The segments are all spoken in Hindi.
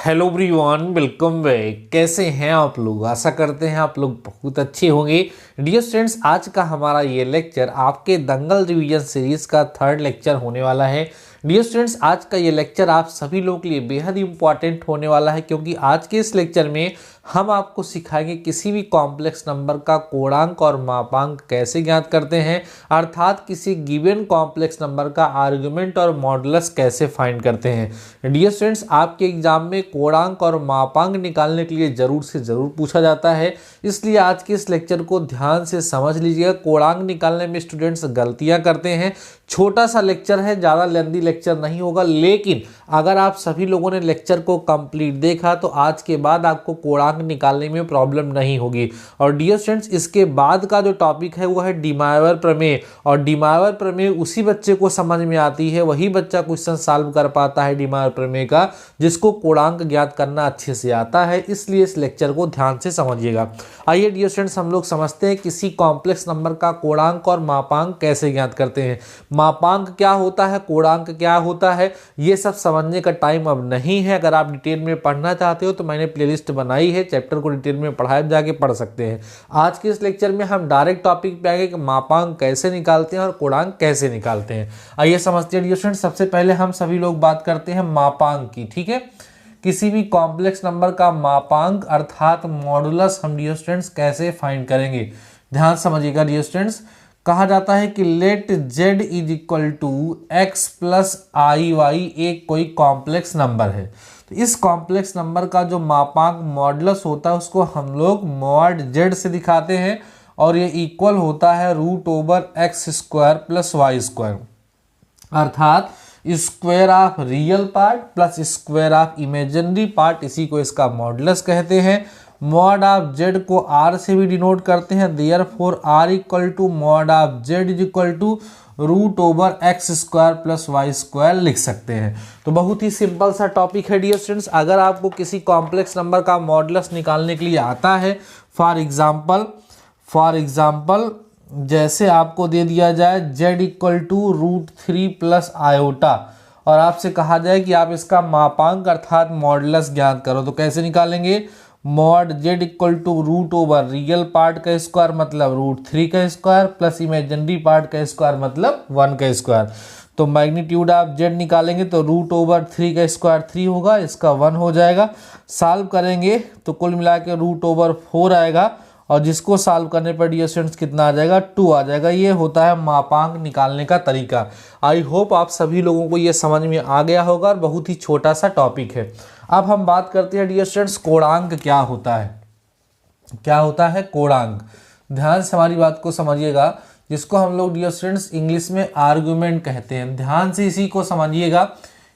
Hello everyone, welcome back. कैसे हैं आप लोग? आशा करते हैं आप लोग बहुत अच्छे होंगे। डियर स्टूडेंट्स, आज का हमारा ये लेक्चर आपके दंगल रिवीजन सीरीज का थर्ड लेक्चर होने वाला है। डियर स्टूडेंट्स, आज का ये लेक्चर आप सभी लोगों के लिए बेहद इंपॉर्टेंट होने वाला है, क्योंकि आज के इस लेक्चर में हम आपको सिखाएंगे किसी भी कॉम्प्लेक्स नंबर का कोणांक और मापांक कैसे ज्ञात करते हैं, अर्थात किसी गिवन कॉम्प्लेक्स नंबर का आर्गुमेंट और मॉडुलस कैसे फाइंड करते हैं। डियर स्टूडेंट्स, आपके एग्जाम में कोणांक और मापांक निकालने के लिए जरूर से जरूर पूछा जाता है, इसलिए आज के इस लेक्चर को ध्यान से समझ लीजिएगा। कोणांक निकालने में स्टूडेंट्स गलतियां करते हैं। छोटा सा लेक्चर है, ज़्यादा लेंदी लेक्चर नहीं होगा, लेकिन अगर आप सभी लोगों ने लेक्चर को कंप्लीट देखा तो आज के बाद आपको कोणांक निकालने में प्रॉब्लम नहीं होगी। और डियर स्टूडेंट्स, इसके बाद का जो टॉपिक है वो है डिमायोवर प्रमेय, और डिमायोवर प्रमेय उसी बच्चे को समझ में आती है, वही बच्चा क्वेश्चन सॉल्व कर पाता है डिमायोवर प्रमेय का, जिसको कोणांक ज्ञात करना अच्छे से आता है। इसलिए इस लेक्चर को ध्यान से समझिएगा। आइए डियर स्टूडेंट्स, हम लोग समझते हैं किसी कॉम्प्लेक्स नंबर का कोणांक और मापांक कैसे ज्ञात करते हैं। मापांक क्या होता है, कोणांक क्या होता है, ये सब समझने का टाइम अब नहीं है। अगर आप डिटेल में पढ़ना चाहते हो तो मैंने प्लेलिस्ट बनाई है, चैप्टर को डिटेल में पढ़ाया, जाके पढ़ सकते हैं। आज के इस लेक्चर में हम डायरेक्ट टॉपिक पे आएंगे कि मापांक कैसे निकालते हैं और कोणांक कैसे निकालते हैं। आइए समझते हैं डियर स्टूडेंट्स। सबसे पहले हम सभी लोग बात करते हैं मापांक की। ठीक है, किसी भी कॉम्प्लेक्स नंबर का मापांक अर्थात मॉडुलस हम डियर स्टूडेंट्स कैसे फाइंड करेंगे, ध्यान समझिएगा डियर स्टूडेंट्स। कहा जाता है कि let z is equal to X plus I Y एक कोई कॉम्प्लेक्स नंबर है, तो इस कॉम्प्लेक्स नंबर का जो मापांक मॉडुलस होता है उसको हम लोग मॉड z से दिखाते हैं, और ये इक्वल होता है root over X square plus Y square, अर्थात square of real part plus square of imaginary part, इसी को इसका मॉडुलस कहते हैं। मॉड ऑफ जेड को आर से भी डिनोट करते हैं, therefore R equal to mod of Z is equal to root over X square plus Y square लिख सकते हैं। तो बहुत ही सिंपल सा टॉपिक है डियर स्टूडेंट्स। अगर आपको किसी कॉम्प्लेक्स नंबर का मॉडुलस निकालने के लिए आता है, फॉर एग्जाम्पल जैसे आपको दे दिया जाए z equal to root 3 plus iota, और आपसे कहा जाए कि आप इसका मापांक अर्थात मॉडुलस ज्ञात करो, तो कैसे निकालेंगे? Mod z equal to root over real part का स्क्वायर मतलब रूट 3 का स्क्वायर प्लस इमेजिनरी पार्ट का स्क्वायर मतलब 1 का स्क्वायर। तो मैग्नीट्यूड ऑफ z निकालेंगे तो रूट ओवर 3 का स्क्वायर 3 होगा, इसका 1 हो जाएगा। सॉल्व करेंगे तो कुल मिला के रूट ओवर 4 आएगा, और जिसको सॉल्व करने पर डियर स्टूडेंट्स कितना आ जाएगा? 2 आ जाएगा। ये होता है मापांक निकालने का तरीका। आई होप आप सभी लोगों को ये समझ में आ गया होगा, और बहुत ही छोटा सा टॉपिक है। अब हम बात करते हैं डियर स्टूडेंट्स, कोणांक क्या होता है। क्या होता है कोणांक? ध्यान से हमारी बात को समझिएगा, जिसको हम लोग डियर स्टूडेंट्स इंग्लिश में आर्गुमेंट कहते हैं। ध्यान से इसी को समझिएगा,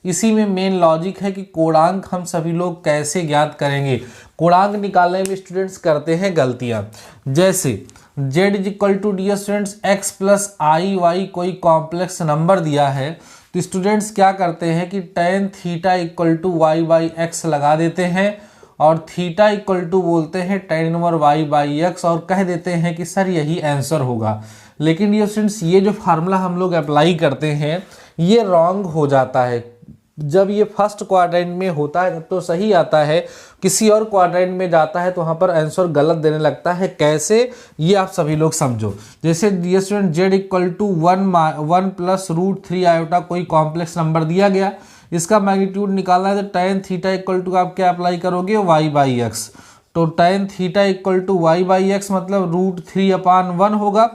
इसी में मेन लॉजिक है कि कोणांक हम सभी लोग कैसे ज्ञात करेंगे। कोणांक निकालने में स्टूडेंट्स करते हैं गलतियां, जैसे z is equal to dear students x plus I Y कोई कॉम्प्लेक्स नंबर दिया है, तो स्टूडेंट्स क्या करते हैं कि tan theta equal to Y by X लगा देते हैं, और थीटा इक्वल टू बोलते हैं tan इनवर वाई बाई एक्स, और कह देते हैं कि सर यही आंसर होगा। लेकिन डियर स्टूडेंट्स, ये जो फार्मूला हम लोग अप्लाई करते हैं ये रॉन्ग हो जाता है। जब ये फर्स्ट क्वाड्रेंट में होता है तब तो सही आता है, किसी और क्वाड्रेंट में जाता है तो वहाँ पर आंसर गलत देने लगता है। कैसे, ये आप सभी लोग समझो। जैसे dear student z equal to 1 plus root 3 iota कोई कॉम्प्लेक्स नंबर दिया गया, इसका मैग्नीट्यूड निकालना है तो tan थीटा इक्वल टू आप क्या अप्लाई करोगे? y by X. तो tan theta equal to Y by X मतलब रूट 3 अपान 1 होगा,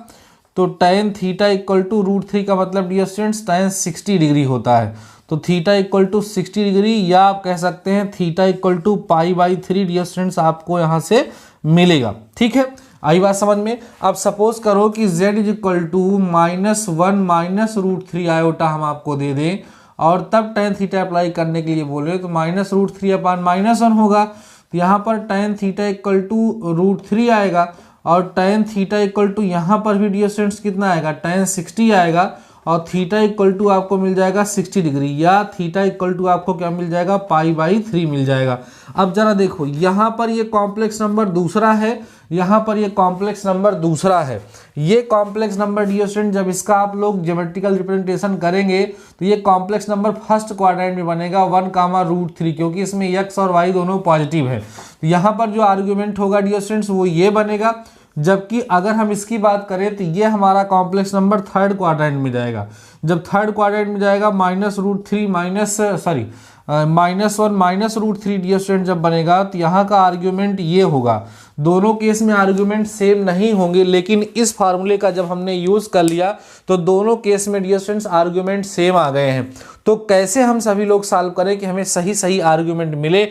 तो tan theta equal to root 3 का मतलब डियर स्टूडेंट्स tan 60 डिग्री होता है, तो थीटा इक्वल टू 60 डिग्री, या आप कह सकते हैं theta equal to pi by 3 dear students आपको यहाँ से मिलेगा। ठीक है, आई बात समझ में। अब सपोज करो कि z is equal to -1 minus root 3 iota हम आपको दे दें, और तब tan थीटा अप्लाई करने के लिए बोले तो माइनस रूट 3 अपान -1 होगा, तो यहाँ पर tan theta equal to root 3 आएगा, और tan थीटा इक्वल टू यहाँ पर भी डियर स्टूडेंट्स कितना आएगा? tan 60 आएगा, और थीटा इक्वल टू आपको मिल जाएगा 60 डिग्री, या थीटा इक्वल टू आपको क्या मिल जाएगा π/3 मिल जाएगा। अब जरा देखो यहाँ पर ये कॉम्प्लेक्स नंबर दूसरा है, यहाँ पर ये कॉम्प्लेक्स नंबर दूसरा है। ये कॉम्प्लेक्स नंबर डियर स्टूडेंट जब इसका आप लोग ज्योमेट्रिकल रिप्रेजेंटेशन करेंगे तो ये कॉम्प्लेक्स नंबर फर्स्ट क्वाड्रेंट में बनेगा 1, क्योंकि इसमें x और y दोनों पॉजिटिव है। तो यहाँ पर जो आर्ग्यूमेंट होगा डियर स्टूडेंट्स वो ये बनेगा। जबकि अगर हम इसकी बात करें तो ये हमारा कॉम्प्लेक्स नंबर थर्ड क्वाड्रेंट में जाएगा। जब थर्ड क्वाड्रेंट में जाएगा -1 डियर स्टूडेंट जब बनेगा तो यहाँ का आर्ग्यूमेंट ये होगा। दोनों केस में आर्ग्यूमेंट सेम नहीं होंगे, लेकिन इस फार्मूले का जब हमने यूज कर लिया तो दोनों केस में डियर स्टूडेंट्स आर्ग्यूमेंट सेम आ गए हैं। तो कैसे हम सभी लोग सॉल्व करें कि हमें सही सही आर्ग्यूमेंट मिले।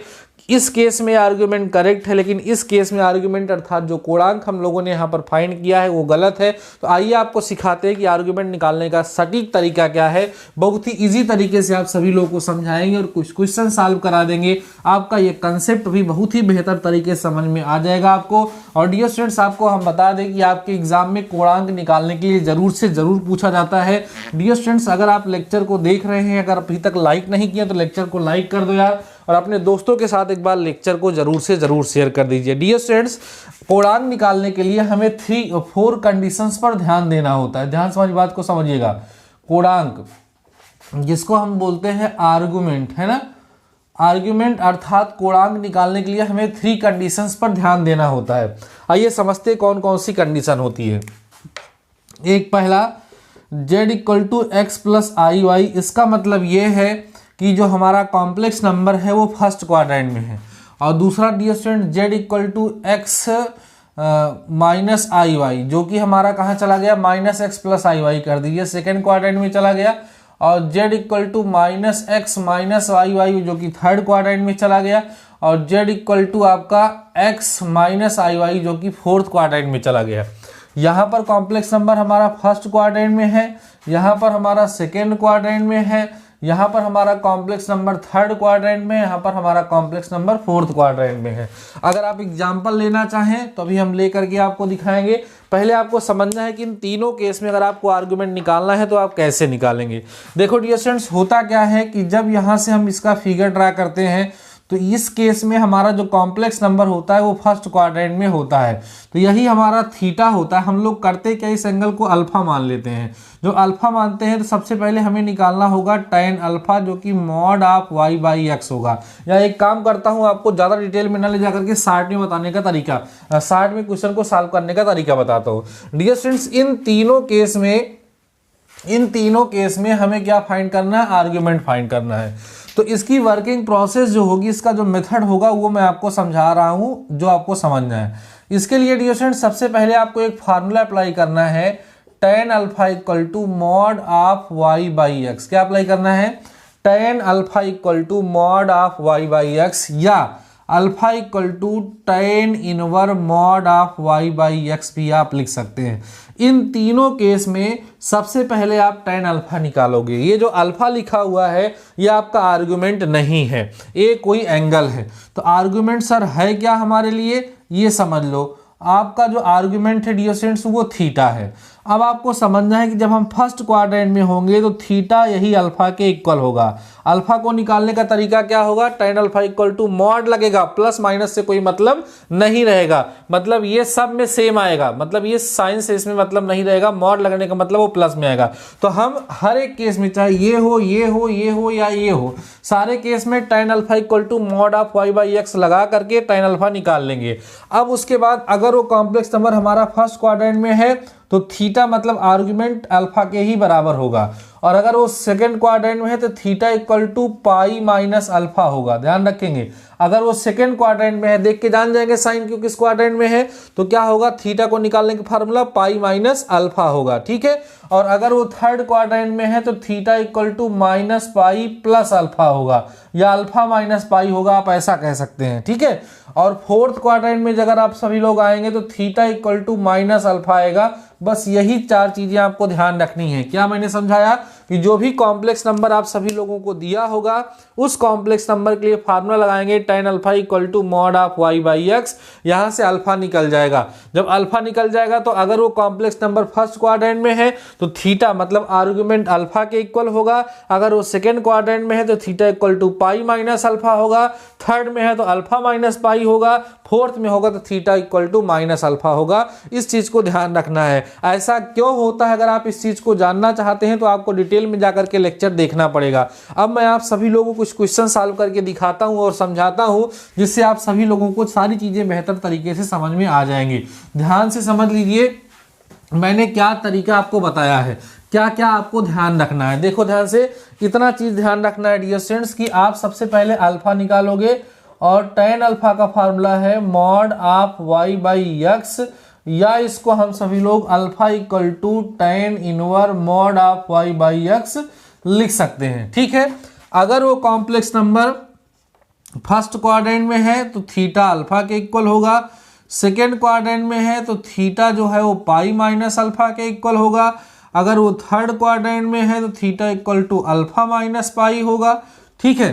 इस केस में आर्ग्यूमेंट करेक्ट है, लेकिन इस केस में आर्ग्यूमेंट अर्थात जो कोणांक हम लोगों ने यहाँ पर फाइंड किया है वो गलत है। तो आइए आपको सिखाते हैं कि आर्ग्यूमेंट निकालने का सटीक तरीका क्या है। बहुत ही इजी तरीके से आप सभी लोगों को समझाएंगे और कुछ क्वेश्चन सॉल्व करा देंगे। आपका ये कंसेप्ट भी बहुत ही बेहतर तरीके से समझ में आ जाएगा आपको। और डियर स्टूडेंट्स आपको हम बता दें कि आपके एग्जाम में कोणांक निकालने के लिए जरूर से जरूर पूछा जाता है। डियर स्टूडेंट्स अगर आप लेक्चर को देख रहे हैं, अगर अभी तक लाइक नहीं किया तो लेक्चर को लाइक कर दो यार, और अपने दोस्तों के साथ एक बार लेक्चर को जरूर से जरूर शेयर कर दीजिए। डियर स्टूडेंट्स कोणांक निकालने के लिए हमें 4 कंडीशंस पर ध्यान देना होता है। ध्यान समझ बात को समझिएगा। कोणांक जिसको हम बोलते हैं आर्गुमेंट, है ना, आर्गुमेंट अर्थात कोणांक निकालने के लिए हमें 3 कंडीशंस पर ध्यान देना होता है। आइए समझते कौन कौन सी कंडीशन होती है। एक पहला z = x + iy, इसका मतलब ये है कि जो हमारा कॉम्प्लेक्स नंबर है वो फर्स्ट क्वाड्रेंट में है। और दूसरा dear student z = x - iy, जो कि हमारा कहाँ चला गया -x + iy कर दीजिए, सेकेंड क्वाड्रेंट में चला गया। और z = -x - iy, जो कि थर्ड क्वाड्रेंट में चला गया। और z = आपका x - iy, जो कि फोर्थ क्वाड्रेंट में चला गया। यहाँ पर कॉम्प्लेक्स नंबर हमारा फर्स्ट क्वाड्रेंट में है, यहाँ पर हमारा सेकेंड क्वाड्रेंट में है, यहाँ पर हमारा कॉम्प्लेक्स नंबर थर्ड क्वाड्रेंट में, यहाँ पर हमारा कॉम्प्लेक्स नंबर फोर्थ क्वाड्रेंट में है। अगर आप एग्जाम्पल लेना चाहें तो अभी हम लेकर के आपको दिखाएंगे। पहले आपको समझना है कि इन तीनों केस में अगर आपको आर्गुमेंट निकालना है तो आप कैसे निकालेंगे। देखो डियर स्टूडेंट्स होता क्या है कि जब यहाँ से हम इसका फिगर ड्रा करते हैं तो इस केस में हमारा जो कॉम्प्लेक्स नंबर होता है वो फर्स्ट क्वाड्रेंट में होता है। तो यही हमारा थीटा होता है। हम लोग करते क्या, इस एंगल को अल्फा मान लेते हैं। जो अल्फा मानते हैं तो सबसे पहले हमें निकालना होगा tan अल्फा, जो कि mod ऑफ y/x होगा। या एक काम करता हूं, आपको ज़्यादा डिटेल में ना ले जाकर के शार्ट में बताने का तरीका, शार्ट में क्वेश्चन को सॉल्व करने का तरीका बताता हूँ। डियर स्टूडेंट्स इन तीनों केस में हमें क्या फाइंड करना है, आर्ग्यूमेंट फाइंड करना है। तो इसकी वर्किंग प्रोसेस जो होगी, इसका जो मेथड होगा वो मैं आपको समझा रहा हूं, जो आपको समझना है। इसके लिए डियर स्टूडेंट्स सबसे पहले आपको एक फार्मूला अप्लाई करना है, tan alpha = mod of y/x। क्या अप्लाई करना है, tan alpha = mod of y/x, या alpha = tan inverse mod of y/x भी आप लिख सकते हैं। इन तीनों केस में सबसे पहले आप tan अल्फा निकालोगे। ये जो अल्फा लिखा हुआ है ये आपका आर्गुमेंट नहीं है, ये कोई एंगल है। तो आर्गुमेंट सर है क्या हमारे लिए, ये समझ लो। आपका जो आर्गुमेंट है डियर स्टूडेंट्स वो थीटा है। अब आपको समझना है कि जब हम फर्स्ट क्वाड्रेंट में होंगे तो थीटा यही अल्फा के इक्वल होगा। अल्फा को निकालने का तरीका क्या होगा, tan अल्फा = मॉड लगेगा, प्लस माइनस से कोई मतलब नहीं रहेगा, मतलब ये सब में सेम आएगा, मतलब ये साइन से इसमें मतलब नहीं रहेगा, मॉड लगने का मतलब वो प्लस में आएगा। तो हम हर एक केस में चाहे ये हो ये हो ये हो या ये हो, सारे केस में tan alpha = mod of y/x लगा करके tan अल्फा निकाल लेंगे। अब उसके बाद अगर वो कॉम्प्लेक्स नंबर हमारा फर्स्ट क्वाड्रेंट में है तो थीटा मतलब आर्गुमेंट अल्फा के ही बराबर होगा। और अगर वो सेकंड क्वाड्रेंट में है तो थीटा = π - अल्फा होगा। ध्यान रखेंगे, अगर वो सेकंड क्वाड्रेंट में है, देख के जान जाएंगे साइन क्यों किस क्वाड्रेंट में है, तो क्या होगा, थीटा को निकालने का फार्मूला π - अल्फा होगा। ठीक है। और अगर वो थर्ड क्वाड्रेंट में है तो थीटा = -π + अल्फा होगा, या अल्फा - π होगा, आप ऐसा कह सकते हैं। ठीक है। और फोर्थ क्वाड्रेंट में अगर आप सभी लोग आएंगे तो थीटा = -अल्फा आएगा। बस यही 4 चीजें आपको ध्यान रखनी है। क्या मैंने समझाया कि जो भी कॉम्प्लेक्स नंबर आप सभी लोगों को दिया होगा उस कॉम्प्लेक्स नंबर के लिए फार्मूला लगाएंगे tan alpha equal to mod of y by X. यहाँ से अल्फा निकल जाएगा। जब अल्फा निकल जाएगा तो अगर वो कॉम्प्लेक्स नंबर फर्स्ट क्वाड्रेंट में है तो थीटा मतलब आर्गुमेंट अल्फा के इक्वल होगा। अगर वो सेकेंड क्वाड्रेंट में है तो theta equal to pi minus alpha होगा। थर्ड में है तो अल्फा माइनस पाई होगा। फोर्थ में होगा तो theta equal to minus alpha होगा। इस चीज को ध्यान रखना है। ऐसा क्यों होता है, अगर आप इस चीज को जानना चाहते हैं तो आपको डिटेल में जाकर के लेक्चर देखना पड़ेगा। अब मैं आप सभी लोगों को कुछ क्वेश्चन सॉल्व करके दिखाता हूं और समझाता हूं, जिससे आप सभी लोगों को सारी चीजें बेहतर तरीके से समझ में आ जाएंगी। ध्यान से समझ लीजिए मैंने क्या तरीका आपको बताया है, क्या क्या आपको ध्यान रखना है। देखो ध्यान से, इतना चीज ध्यान रखना है डियर स्टूडेंट्स कि आप सबसे पहले अल्फा निकालोगे और tan अल्फा का फार्मूला है mod of y by X, या इसको हम सभी लोग alpha equal to tan inverse mod of y by X लिख सकते हैं। ठीक है, अगर वो कॉम्प्लेक्स नंबर फर्स्ट क्वाड्रेंट में है तो थीटा अल्फा के इक्वल होगा। सेकेंड क्वाड्रेंट में है तो थीटा जो है वो पाई माइनस अल्फा के इक्वल होगा। अगर वो थर्ड क्वाड्रेंट में है तो theta equal to alpha minus pi होगा। ठीक है,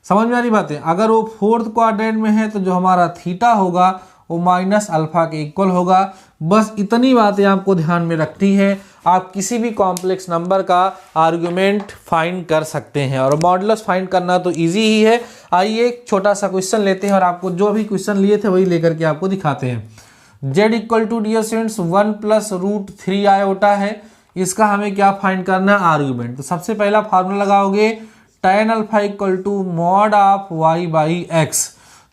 समझ में आ रही बातें। अगर वो फोर्थ क्वाड्रेंट में है तो जो हमारा थीटा होगा वो माइनस अल्फा के इक्वल होगा। बस इतनी बातें आपको ध्यान में रखनी है। आप किसी भी कॉम्प्लेक्स नंबर का आर्गुमेंट फाइंड कर सकते हैं और मॉडुलस फाइंड करना तो इजी ही है। आइए एक छोटा सा क्वेश्चन लेते हैं और आपको जो भी क्वेश्चन लिए थे वही लेकर के आपको दिखाते हैं। z equal to dear students 1 plus root 3 iota है। इसका हमें क्या फाइंड करना है, आर्गुमेंट। तो सबसे पहला फार्मूला लगाओगे tan alpha equal to mod of y by X.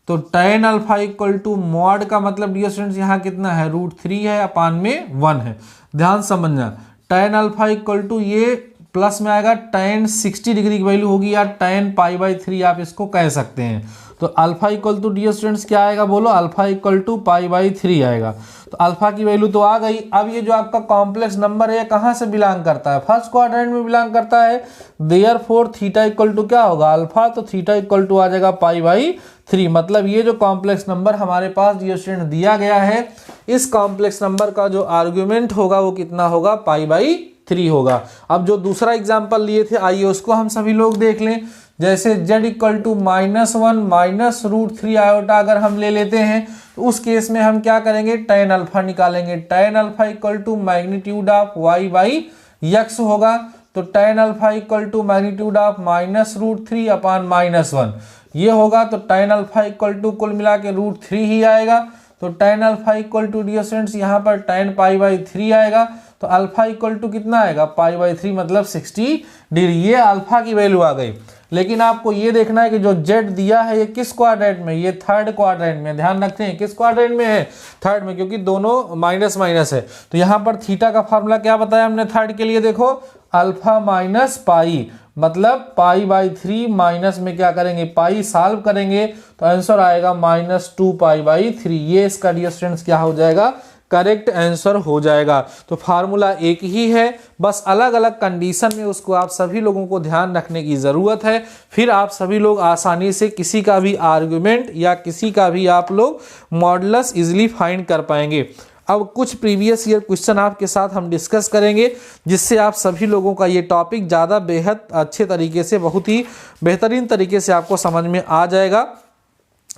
तो tan alpha equal to mod का मतलब डियर स्टूडेंट्स यहाँ कितना है, रूट 3 है, अपान में 1 है। ध्यान समझना, tan अल्फा इक्वल टू ये प्लस में आएगा tan 60 डिग्री की वैल्यू होगी या tan पाई बाई 3 आप इसको कह सकते हैं। तो alpha equal to dear students क्या आएगा, बोलो, alpha equal to pi by 3 आएगा। तो अल्फा की वैल्यू तो आ गई। अब ये जो आपका कॉम्प्लेक्स नंबर है कहाँ से बिलोंग करता है, फर्स्ट क्वाड्रेंट में बिलोंग करता है। देयरफॉर थीटा इक्वल टू क्या होगा, अल्फा, तो थीटा इक्वल टू आ जाएगा पाई बाई 3। मतलब ये जो कॉम्प्लेक्स नंबर हमारे पास डियर स्टूडेंट दिया गया है, इस कॉम्प्लेक्स नंबर का जो आर्गुमेंट होगा वो कितना होगा, पाई बाई 3 होगा। अब जो दूसरा एग्जाम्पल लिए थे आइए उसको हम सभी लोग देख लें। जैसे z equal to -1 minus root 3 iota अगर हम ले लेते हैं तो उस केस में हम क्या करेंगे, tan अल्फा निकालेंगे। tan alpha equal to magnitude of y by X होगा। तो tan alpha equal to magnitude of minus root 3 upon -1 ये होगा। तो tan अल्फा इक्वल टू कुल मिला के रूट 3 ही आएगा। तो tan alpha equal to dear students यहाँ पर tan पाई बाई 3 आएगा। तो अल्फा इक्वल टू कितना आएगा, पाई बाई 3 मतलब 60 डिग्री। ये अल्फा की वैल्यू आ गई। लेकिन आपको ये देखना है कि जो z दिया है ये किस क्वाड्रेंट में, ये थर्ड क्वाड्रेंट में। ध्यान रखते हैं किस क्वाड्रेंट में है, थर्ड में, क्योंकि दोनों माइनस माइनस है। तो यहाँ पर थीटा का फार्मूला क्या बताया हमने थर्ड के लिए, देखो अल्फा माइनस पाई, मतलब पाई बाई 3 माइनस में क्या करेंगे, पाई सॉल्व करेंगे तो आंसर आएगा -2 पाई बाई 3। ये इसका डियर स्टूडेंट्स क्या हो जाएगा, करेक्ट आंसर हो जाएगा। तो फार्मूला एक ही है, बस अलग अलग कंडीशन में उसको आप सभी लोगों को ध्यान रखने की ज़रूरत है। फिर आप सभी लोग आसानी से किसी का भी आर्गुमेंट या किसी का भी आप लोग मॉडुलस इजीली फाइंड कर पाएंगे। अब कुछ प्रीवियस ईयर क्वेश्चन आपके साथ हम डिस्कस करेंगे, जिससे आप सभी लोगों का ये टॉपिक ज़्यादा बेहद अच्छे तरीके से, बहुत ही बेहतरीन तरीके से आपको समझ में आ जाएगा।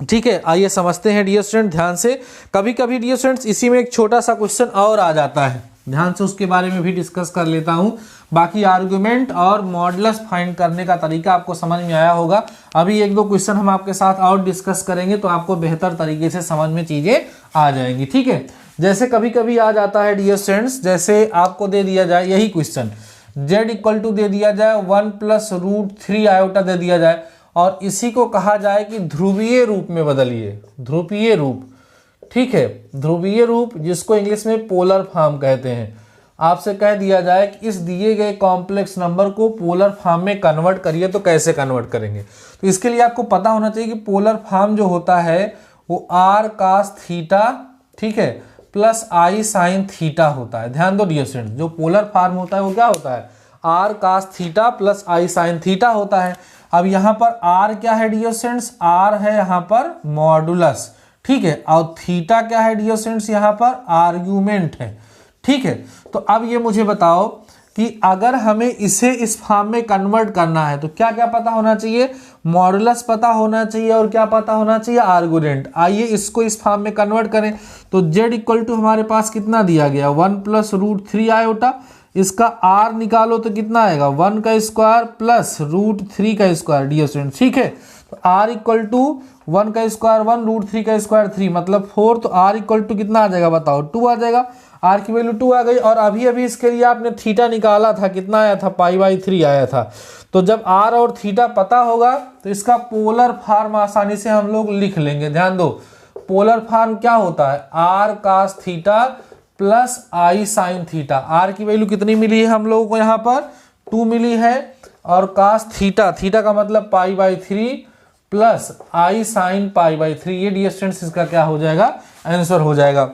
ठीक है, आइए समझते हैं डियर स्टूडेंट ध्यान से। कभी कभी डियर स्टूडेंट्स इसी में एक छोटा सा क्वेश्चन और आ जाता है, ध्यान से उसके बारे में भी डिस्कस कर लेता हूं। बाकी आर्गुमेंट और मॉडुलस फाइंड करने का तरीका आपको समझ में आया होगा। अभी एक दो क्वेश्चन हम आपके साथ और डिस्कस करेंगे तो आपको बेहतर तरीके से समझ में चीज़ें आ जाएंगी। ठीक है, जैसे कभी कभी आ जाता है डियर स्टूडेंट्स, जैसे आपको दे दिया जाए यही क्वेश्चन, z इक्वल टू दे दिया जाए 1 प्लस रूट 3 आयोटा दे दिया जाए और इसी को कहा जाए कि ध्रुवीय रूप में बदलिए, ध्रुवीय रूप। ठीक है, ध्रुवीय रूप जिसको इंग्लिश में पोलर फॉर्म कहते हैं। आपसे कह दिया जाए कि इस दिए गए कॉम्प्लेक्स नंबर को पोलर फॉर्म में कन्वर्ट करिए, तो कैसे कन्वर्ट करेंगे। तो इसके लिए आपको पता होना चाहिए कि पोलर फॉर्म जो होता है वो r cos थीटा, ठीक है, प्लस i sin थीटा होता है। ध्यान दो डियर स्टूडेंट, जो पोलर फॉर्म होता है वो क्या होता है, r cos theta plus i sin theta होता है। अब यहाँ पर r क्या है डियर स्टूडेंट्स, r है यहाँ पर मॉडुलस, ठीक है, और थीटा क्या है डियर स्टूडेंट्स, यहाँ पर आर्गुमेंट है। ठीक है, तो अब ये मुझे बताओ कि अगर हमें इसे इस फॉर्म में कन्वर्ट करना है तो क्या क्या पता होना चाहिए, मॉडुलस पता होना चाहिए और क्या पता होना चाहिए, आर्गुमेंट। आइए इसको इस फॉर्म में कन्वर्ट करें। तो z इक्वल टू हमारे पास कितना दिया गया, 1 प्लस रूट 3 आयोटा। इसका r निकालो तो कितना आएगा, 1 का स्क्वायर प्लस रूट 3 का स्क्वायर डियर स्टूडेंट, ठीक है। तो r इक्वल टू 1 का स्क्वायर 1, रूट 3 का स्क्वायर 3 मतलब 4। तो r इक्वल टू कितना आ जाएगा बताओ, 2 आ जाएगा। r की वैल्यू 2 आ गई। और अभी अभी इसके लिए आपने थीटा निकाला था, कितना आया था, π/3 आया था। तो जब r और थीटा पता होगा तो इसका पोलर फॉर्म आसानी से हम लोग लिख लेंगे। ध्यान दो, पोलर फॉर्म क्या होता है, r cos theta plus i sin theta. r की वैल्यू कितनी मिली है हम लोगों को, यहाँ पर 2 मिली है। और cos थीटा, थीटा का मतलब π/3 प्लस i sin π/3, ये डियर स्टूडेंट्स इसका क्या हो जाएगा, आंसर हो जाएगा।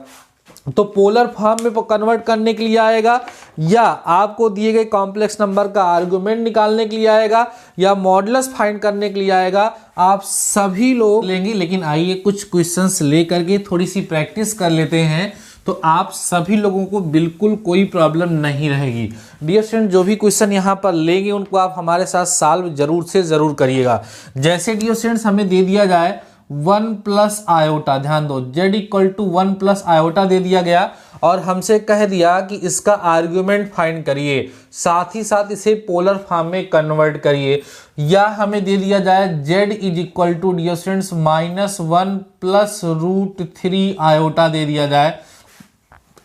तो पोलर फॉर्म में कन्वर्ट करने के लिए आएगा, या आपको दिए गए कॉम्प्लेक्स नंबर का आर्गुमेंट निकालने के लिए आएगा, या मॉडुलस फाइंड करने के लिए आएगा, आप सभी लोग लेंगे। लेकिन आइए कुछ क्वेश्चंस लेकर के थोड़ी सी प्रैक्टिस कर लेते हैं, तो आप सभी लोगों को बिल्कुल कोई प्रॉब्लम नहीं रहेगी। डियर स्टूडेंट, जो भी क्वेश्चन यहाँ पर लेंगे उनको आप हमारे साथ सॉल्व जरूर से जरूर करिएगा। जैसे डियर स्टूडेंट्स हमें दे दिया जाए 1 प्लस आयोटा, ध्यान दो z equal to 1 plus iota दे दिया गया और हमसे कह दिया कि इसका आर्ग्यूमेंट फाइंड करिए, साथ ही साथ इसे पोलर फॉर्म में कन्वर्ट करिए। या हमें दे दिया जाए z is equal to dear students -1 plus root 3 iota दे दिया जाए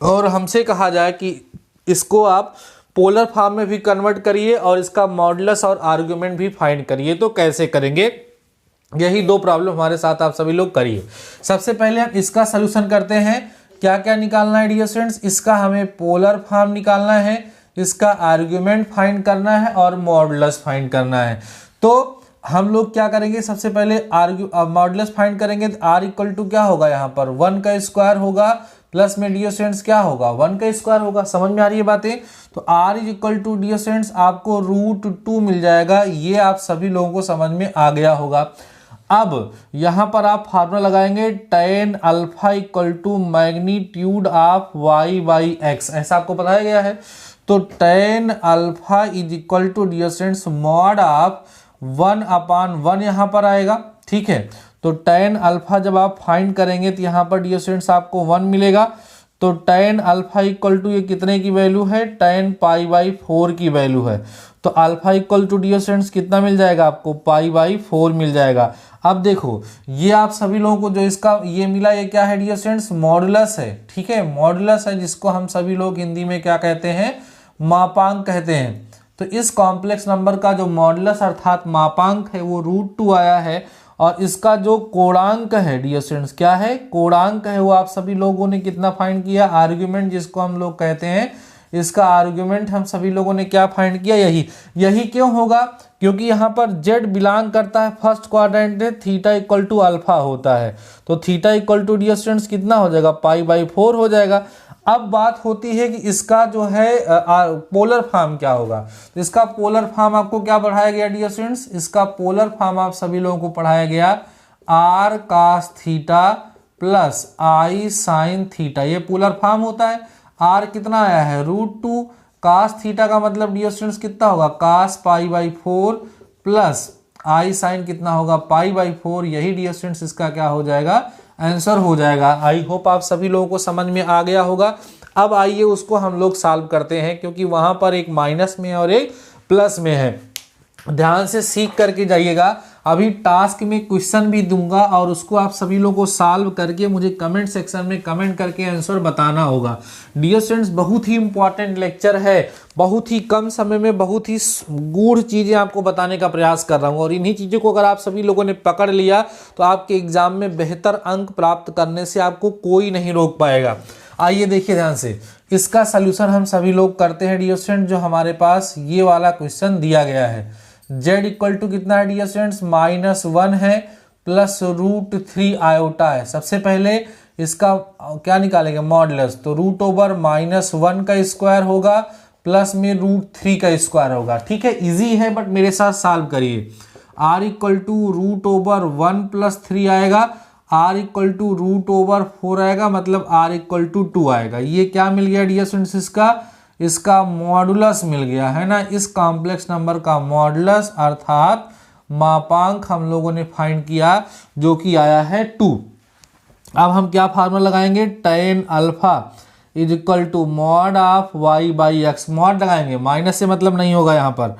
और हमसे कहा जाए कि इसको आप पोलर फॉर्म में भी कन्वर्ट करिए और इसका मॉडुलस और आर्ग्यूमेंट भी फाइंड करिए। तो कैसे करेंगे, यही दो प्रॉब्लम हमारे साथ आप सभी लोग करिए। सबसे पहले हम इसका सलूशन करते हैं। क्या क्या निकालना है डियर स्टूडेंट्स, इसका हमें पोलर फॉर्म निकालना है, इसका आर्ग्यूमेंट फाइंड करना है और मॉडुलस फाइंड करना है। तो हम लोग क्या करेंगे, सबसे पहले मॉडुलस फाइंड करेंगे। r इक्वल टू क्या होगा, यहाँ पर 1 का स्क्वायर होगा प्लस में डियर स्टूडेंट्स क्या होगा, 1 का स्क्वायर होगा। समझ में आ रही है बातें। तो r is equal to dear students आपको रूट 2 मिल जाएगा। ये आप सभी लोगों को समझ में आ गया होगा। अब यहां पर आप फार्मूला लगाएंगे tan alpha equal to magnitude of y/x, ऐसा आपको बताया गया है। तो tan alpha is equal to dear students mod of 1/1 यहां पर आएगा, ठीक है। तो tan अल्फा जब आप फाइंड करेंगे तो यहां पर डियर स्टूडेंट्स आपको 1 मिलेगा। तो tan अल्फा इक्वल टू ये कितने की वैल्यू है, tan π/4 की वैल्यू है। तो alpha equal to dear students कितना मिल जाएगा आपको, π/4 मिल जाएगा। अब देखो ये आप सभी लोगों को जो इसका ये मिला, ये क्या है डियर स्टूडेंट्स, मॉडुलस है, ठीक है। मॉडुलस है जिसको हम सभी लोग हिंदी में क्या कहते हैं, मापांक कहते हैं। तो इस कॉम्प्लेक्स नंबर का जो मॉडुलस अर्थात मापांक है वो √2 आया है। और इसका जो कोणांक है डियर स्टूडेंट्स, क्या है, कोणांक है, वो आप सभी लोगों ने कितना फाइंड किया, आर्ग्यूमेंट जिसको हम लोग कहते हैं, इसका आर्ग्यूमेंट हम सभी लोगों ने क्या फाइंड किया, यही क्यों होगा, क्योंकि यहाँ पर z बिलोंग करता है फर्स्ट क्वाड्रेंट है, थीटा इक्वल टू अल्फा होता है। तो theta equal to dear students कितना हो जाएगा, π/4 हो जाएगा। अब बात होती है कि इसका जो है पोलर फॉर्म क्या होगा। तो इसका पोलर फॉर्म आपको क्या पढ़ाया गया डियर स्टूडेंट्स, इसका पोलर फॉर्म आप सभी लोगों को पढ़ाया गया r cos theta plus i sin theta, ये पोलर फॉर्म होता है। r कितना आया है, √2, cos थीटा का मतलब डियर स्टूडेंट्स कितना होगा, cos π/4 प्लस i sin कितना होगा, π/4। यही डियर स्टूडेंट्स इसका क्या हो जाएगा, आंसर हो जाएगा। आई होप आप सभी लोगों को समझ में आ गया होगा। अब आइए उसको हम लोग सॉल्व करते हैं, क्योंकि वहां पर एक माइनस में और एक प्लस में है। ध्यान से सीख करके जाइएगा। अभी टास्क में क्वेश्चन भी दूंगा और उसको आप सभी लोगों को सॉल्व करके मुझे कमेंट सेक्शन में कमेंट करके आंसर बताना होगा। डियर स्टूडेंट्स, बहुत ही इंपॉर्टेंट लेक्चर है, बहुत ही कम समय में बहुत ही गूढ़ चीज़ें आपको बताने का प्रयास कर रहा हूँ। और इन्हीं चीज़ों को अगर आप सभी लोगों ने पकड़ लिया तो आपके एग्जाम में बेहतर अंक प्राप्त करने से आपको कोई नहीं रोक पाएगा। आइए देखिए ध्यान से, इसका सल्यूशन हम सभी लोग करते हैं डियर स्टूडेंट। जो हमारे पास ये वाला क्वेश्चन दिया गया है, z इक्वल टू कितना है डियर स्टूडेंट्स, -1 है प्लस √3 आयोटा है। सबसे पहले इसका क्या निकालेंगे, मॉडुलस। तो √(-1) का स्क्वायर होगा प्लस में √3 का स्क्वायर होगा, ठीक है। इजी है बट मेरे साथ सॉल्व करिए। r इक्वल टू √(1 + 3 आएगा, r इक्वल टू √(4) आएगा, मतलब r इक्वल टू 2 आएगा। ये क्या मिल गया डियर स्टूडेंट्स, इसका इसका मॉडुलस मिल गया है ना, इस कॉम्प्लेक्स नंबर का मॉडुलस अर्थात मापांक हम लोगों ने फाइंड किया जो कि आया है 2। अब हम क्या फार्मूला लगाएंगे, tan alpha is equal to mod of y by x, mod लगाएंगे, माइनस से मतलब नहीं होगा यहाँ पर।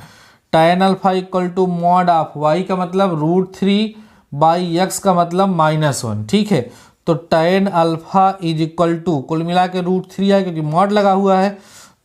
tan alpha equal to mod of y का मतलब √3 बाई एक्स का मतलब -1, ठीक है। तो tan alpha is equal to कुल मिला के √3 है क्योंकि मॉड लगा हुआ है,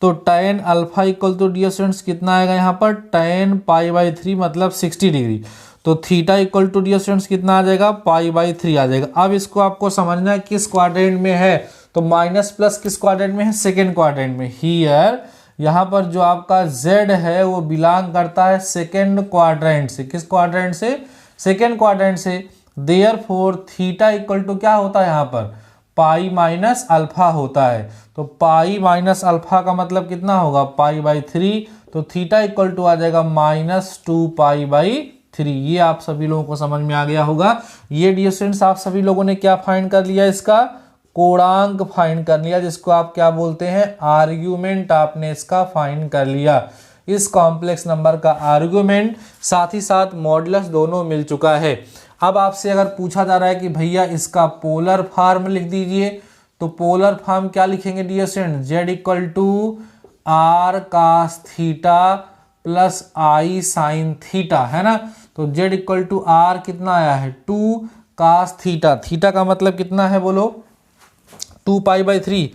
तो tan alpha equal to dear students कितना आएगा यहाँ पर, tan π/3 मतलब 60 डिग्री। तो theta equal to dear students कितना आ जाएगा, π/3 आ जाएगा। अब इसको आपको समझना है किस क्वाड्रेंट में है, तो माइनस प्लस किस क्वाड्रेंट में है, सेकेंड क्वाड्रेंट में। हियर यहाँ पर जो आपका z है वो बिलोंग करता है सेकेंड क्वाड्रेंट से। किस क्वाड्रेंट से, सेकेंड क्वाड्रेंट से। देयरफॉर थीटा इक्वल टू क्या होता है यहाँ पर, पाई माइनस अल्फा होता है। तो पाई माइनस अल्फा का मतलब कितना होगा, π/3। तो थीटा इक्वल टू आ जाएगा -2π/3। ये आप सभी लोगों को समझ में आ गया होगा। ये डियर स्टूडेंट्स आप सभी लोगों ने क्या फाइंड कर लिया, इसका कोणांक फाइंड कर लिया, जिसको आप क्या बोलते हैं, आर्ग्यूमेंट आपने इसका फाइंड कर लिया। इस कॉम्प्लेक्स नंबर का आर्ग्यूमेंट साथ ही साथ मॉडुलस दोनों मिल चुका है। अब आपसे अगर पूछा जा रहा है कि भैया इसका पोलर फॉर्म लिख दीजिए, तो पोलर फॉर्म क्या लिखेंगे dear student, z equal to r cos theta plus i sin theta, है ना। तो z इक्वल टू r कितना आया है, 2 cos थीटा, थीटा का मतलब कितना है बोलो, 2π/3,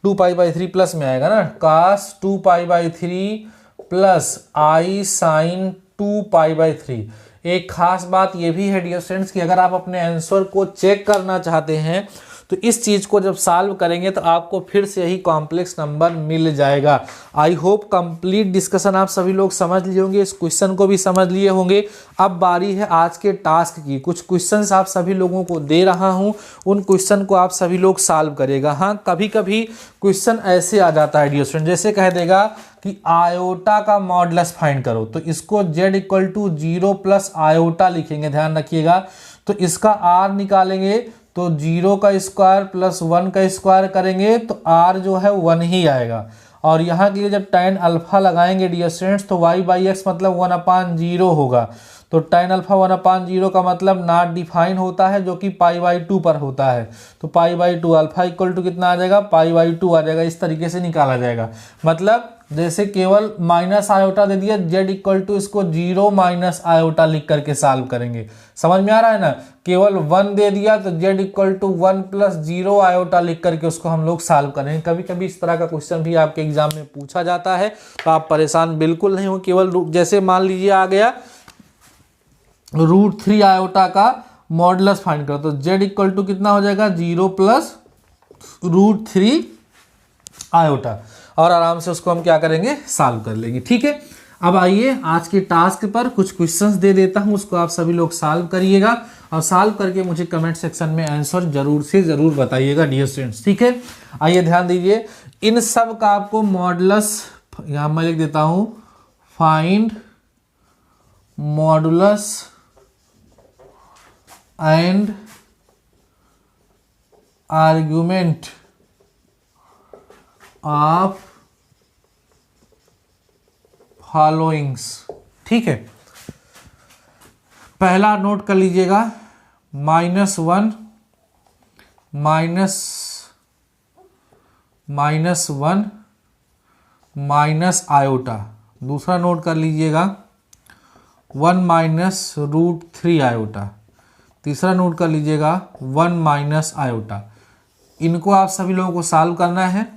2π/3 प्लस में आएगा ना, cos 2π/3 प्लस i sin 2π/3। एक खास बात ये भी है डियर स्टूडेंट्स कि अगर आप अपने आंसर को चेक करना चाहते हैं तो इस चीज़ को जब सॉल्व करेंगे तो आपको फिर से यही कॉम्प्लेक्स नंबर मिल जाएगा। आई होप कंप्लीट डिस्कशन आप सभी लोग समझ लिए होंगे, इस क्वेश्चन को भी समझ लिए होंगे। अब बारी है आज के टास्क की। कुछ क्वेश्चंस आप सभी लोगों को दे रहा हूं, उन क्वेश्चन को आप सभी लोग सॉल्व करेगा। हाँ, कभी कभी क्वेश्चन ऐसे आ जाता है डियर स्टूडेंट, जैसे कह देगा कि आयोटा का मॉडुलस फाइंड करो, तो इसको z equal to 0 plus iota लिखेंगे, ध्यान रखिएगा। तो इसका r निकालेंगे तो 0 का स्क्वायर प्लस 1 का स्क्वायर करेंगे तो r जो है 1 ही आएगा। और यहाँ के लिए जब tan अल्फा लगाएंगे डियर स्टूडेंट्स तो y/x मतलब 1/0 होगा। तो tan अल्फा 1/0 का मतलब नॉट डिफाइन होता है, जो कि π/2 पर होता है। तो π/2 अल्फा इक्वल टू कितना आ जाएगा, π/2 आ जाएगा। इस तरीके से निकाला जाएगा। मतलब जैसे केवल माइनस आयोटा दे दिया, z इक्वल टू इसको 0 माइनस आयोटा लिख करके सॉल्व करेंगे। समझ में आ रहा है ना। केवल 1 दे दिया तो z equal to 1 plus 0 iota लिख करके उसको हम लोग सॉल्व करेंगे। कभी कभी इस तरह का क्वेश्चन भी आपके एग्जाम में पूछा जाता है, तो आप परेशान बिल्कुल नहीं हो। केवल जैसे मान लीजिए आ गया √3 आयोटा का मॉडुलस फाइंड करो, तो z इक्वल टू कितना हो जाएगा, 0 प्लस √3 आयोटा, और आराम से उसको हम क्या करेंगे, सॉल्व कर लेंगे। ठीक है, अब आइए आज के टास्क पर कुछ क्वेश्चंस दे देता हूं, उसको आप सभी लोग सॉल्व करिएगा और सॉल्व करके मुझे कमेंट सेक्शन में आंसर जरूर से जरूर बताइएगा डियर स्टूडेंट्स। ठीक है, आइए ध्यान दीजिए, इन सब का आपको मॉडुलस यहां मैं लिख देता हूं, find modulus and argument of followings. ठीक है, पहला नोट कर लीजिएगा, -1 -1 माइनस आयोटा। दूसरा नोट कर लीजिएगा 1 माइनस √3 आयोटा। तीसरा नोट कर लीजिएगा 1 माइनस आयोटा। इनको आप सभी लोगों को सॉल्व करना है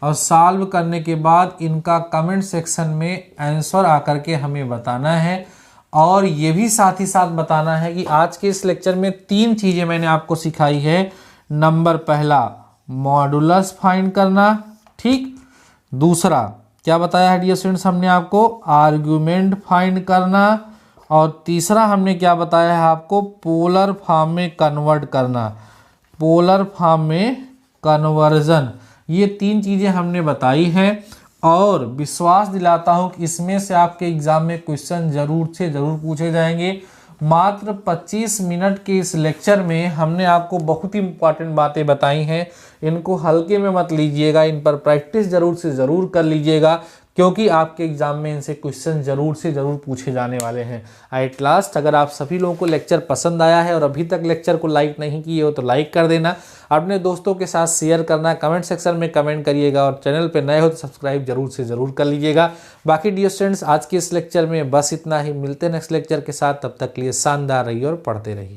और सॉल्व करने के बाद इनका कमेंट सेक्शन में आंसर आकर के हमें बताना है। और ये भी साथ ही साथ बताना है कि आज के इस लेक्चर में 3 चीज़ें मैंने आपको सिखाई है। नंबर पहला मॉडुलस फाइंड करना, ठीक। दूसरा क्या बताया है डियर स्टूडेंट्स हमने आपको, आर्गुमेंट फाइंड करना। और तीसरा हमने क्या बताया है आपको, पोलर फॉर्म में कन्वर्ट करना, पोलर फॉर्म में कन्वर्जन। ये 3 चीज़ें हमने बताई हैं और विश्वास दिलाता हूं कि इसमें से आपके एग्जाम में क्वेश्चन जरूर से जरूर पूछे जाएंगे। मात्र 25 मिनट के इस लेक्चर में हमने आपको बहुत ही इंपॉर्टेंट बातें बताई हैं। इनको हल्के में मत लीजिएगा, इन पर प्रैक्टिस जरूर से ज़रूर कर लीजिएगा, क्योंकि आपके एग्जाम में इनसे क्वेश्चन जरूर से ज़रूर पूछे जाने वाले हैं। एट लास्ट, अगर आप सभी लोगों को लेक्चर पसंद आया है और अभी तक लेक्चर को लाइक नहीं किए हो तो लाइक कर देना, अपने दोस्तों के साथ शेयर करना, कमेंट सेक्शन में कमेंट करिएगा और चैनल पे नए हो तो सब्सक्राइब जरूर से ज़रूर कर लीजिएगा। बाकी डियर स्टूडेंट्स, आज के इस लेक्चर में बस इतना ही। मिलते हैं नेक्स्ट लेक्चर के साथ, तब तक के लिए शानदार रहिए और पढ़ते रहिए।